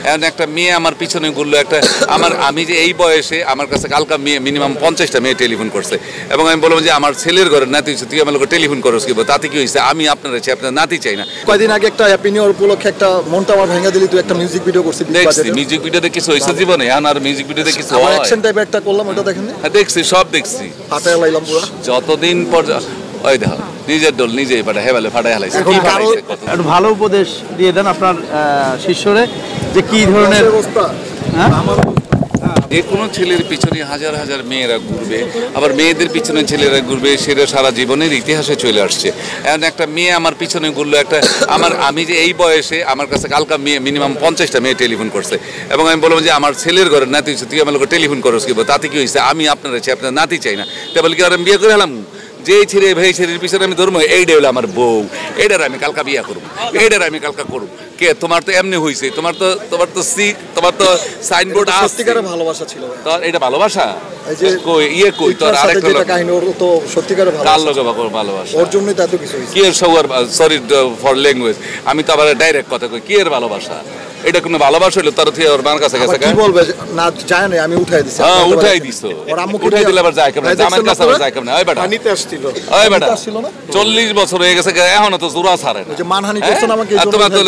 এখন একটা মেয়ে আমার পিছনে ঘুরলো, একটা আমি যে এই বয়সে আমার কাছে কালকা মেয়ে মিনিমাম 50টা মেয়ে টেলিফোন করছে, এবং আমি বললাম যে আমার ছেলের ঘরের নাতি হচ্ছে, তুই আমার লোক টেলিফোন করস কি, তাতে কি হয়েছে, আমি আপনার নাতি চাই না। কয়দিন আগে একটা হ্যাপি নিউ ইয়ার উপলক্ষে একটা মনটা আমার ভেঙে দিলি, তুই একটা মিউজিক ভিডিও করছিস, দেখছি মিউজিক ভিডিওতে কিছু হয়েছে জীবনে, এখন আর মিউজিক ভিডিওতে কিছু হয় অ্যাকশন টাইপের একটা করলাম, ওটা দেখেন। হ্যাঁ দেখছি, সব দেখছি, ফাটায় লাইলাম পুরো। যতদিন পর ওই দেখো নিজের ডোল নিজেই ফাটা হেবালে ফাটাই হালাইছে। একটু ভালো উপদেশ দিয়ে দেন আপনার শিষ্যরে, যে কি ধরনের অবস্থা। যে কোনো ছেলের পিছনে হাজার হাজার মেয়েরা ঘুরবে, আবার মেয়েদের পিছনে ছেলেরা ঘুরবে, সেটা সারা জীবনের ইতিহাসে চলে আসছে। এখন একটা মেয়ে আমার পিছনে ঘুরলো, একটা আমি যে এই বয়সে আমার কাছে কালকা মেয়ে মিনিমাম 50টা মেয়ে টেলিফোন করছে, এবং আমি বললাম যে আমার ছেলের ঘরের নাতি হচ্ছে, তুই আমার লোক টেলিফোন করস কি, তাতে কি হয়েছে, আমি আপনার নাতি চাই না। তা বলে কি আর আমি বিয়ে করে এলাম, যে ছেলে ভাই ছেলের পিছনে আমি ধরবো, এইটা হলো আমার বউ, এইটার আমি কালকা বিয়ে করবো, এইটার আমি কালকা করবো। কে তোমার তো এমনি হয়েছে, তোমার তো সাইনবোর্ড সত্যিকারের ভালোবাসা ছিল তোর, এটা ভালোবাসা কই তোর আরেকটা কাহিনী, ওর তো সত্যিকারের ভালোবাসা, ওর জন্যই তো এত কিছু হইছে। কি এর সবার সরি ফর ল্যাঙ্গুয়েজ, আমি তো আবার ডাইরেক্ট কথা কই, কি এর ভালোবাসা, এটা কোনো ভালোবাসা হলো তার থেকে ওর মার কাছে গেছে, কি বলবে না জানে না, আমি উঠাই দিছি। হ্যাঁ উঠাই দিছো, ওর আম্মুকে উঠাই দিলে আবার যায় কেমন, আমার কাছে আবার যায় কেমন। ওই বেটা পানিতে আসছিল, ওই বেটা আসছিল না, 40 বছর হয়ে গেছে, এখনো তো জোড়া ছাড়ে না, যে মানহানি করছেন আমাকে, এই জন্য তোমার তো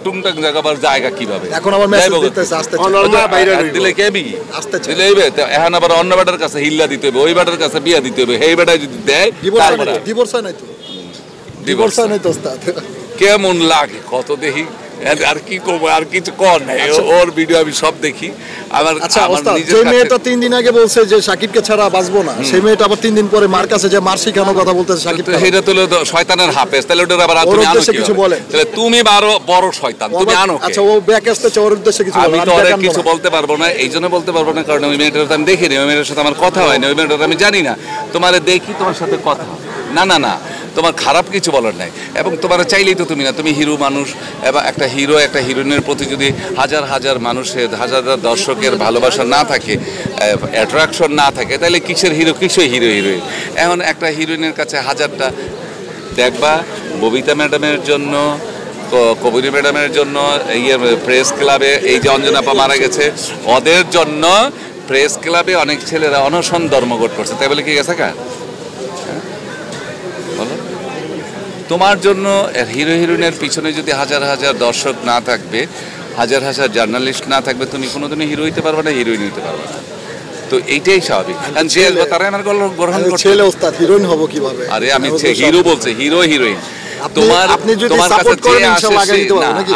টুংটাং জায়গা আবার জায়গা কিভাবে, এখন আবার মেসেজ দিতেছে আসতে দিলে কেবি আসতে দিলেইবে, এখন আবার অন্য বেটার কাছে হিল্লা দিতে হবে, ওই বেটার কাছে বিয়া দিতে হবে, এই বেটা যদি দেয় ডিভোর্স হয় নাই তো, ডিভোর্স হয় নাই তো ওস্তাদ, কেমন লাগে কত দেখি। আর কি করবো, আর কিছু কর নাই, ওর ভিডিও আমি সব দেখি। আমার যে মেয়েটা 3 দিন আগে বলছে যে সাকিবকে ছাড়া বাঁচবো না, সেই মেয়েটা আবার 3 দিন পরে মার কাছে যে মার শিখানোর কথা বলতেছে সাকিব, সেটা তো শয়তানের হাফেজ, তাহলে ওটা আবার তুমি আনো কিছু বলে, তাহলে তুমি বড় শয়তান, তুমি আনো। আচ্ছা ও ব্যাক আসতেছে, ওর উদ্দেশ্যে কিছু বলে, আমি তো আর কিছু বলতে পারবো না, এইজন্য বলতে পারবো না কারণ ওই মেয়েটার আমি দেখিনি, ওই মেয়েটার সাথে আমার কথা হয়নি, ওই মেয়েটার আমি জানি না, তোমারে দেখি তোমার সাথে কথা, না তোমার খারাপ কিছু বলার নাই, এবং তোমার চাইলেই তো তুমি না, তুমি হিরো মানুষ, এবং একটা হিরো একটা হিরোইনের প্রতি যদি হাজার হাজার মানুষের হাজার হাজার দর্শকের ভালোবাসা না থাকে, অ্যাট্রাকশন না থাকে, তাহলে কিসের হিরো হিরোইন। এখন একটা হিরোইনের কাছে হাজারটা দেখবা, ববিতা ম্যাডামের জন্য, কবির ম্যাডামের জন্য, প্রেস ক্লাবে এই যে অঞ্জনা আপা মারা গেছে, ওদের জন্য প্রেস ক্লাবে অনেক ছেলেরা অনশন ধর্মঘট করছে, তাই বলে কি গেছে কা বলো? তোমার জন্য হিরো হিরোইনের পিছনে যদি হাজার হাজার দর্শক না থাকবে, হাজার হাজার জার্নালিস্ট না থাকবে, তুমি কোনোদিনই হিরো হইতে পারবে না, হিরোইন হইতে পারবে না। তো এইটাই স্বাভাবিক। তারা আমার গ্রহণ করছে, ছেলে ওস্তাদ হিরোইন হবো কিভাবে? আরে আমি হিরো বলছি, হিরো হিরোইন তোমার কাছে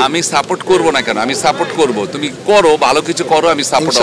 আমি সাপোর্ট করবো না কেন, আমি সাপোর্ট করবো, তুমি করো ভালো কিছু করো, আমি সাপোর্ট